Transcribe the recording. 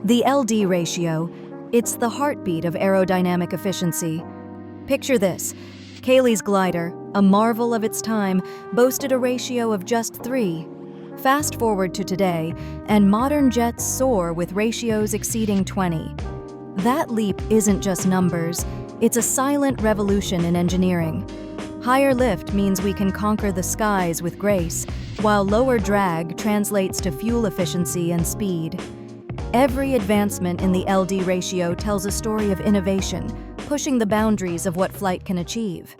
The LD ratio, it's the heartbeat of aerodynamic efficiency. Picture this. Cayley's glider, a marvel of its time, boasted a ratio of just 3. Fast forward to today, and modern jets soar with ratios exceeding 20. That leap isn't just numbers, it's a silent revolution in engineering. Higher lift means we can conquer the skies with grace, while lower drag translates to fuel efficiency and speed. Every advancement in the LD ratio tells a story of innovation, pushing the boundaries of what flight can achieve.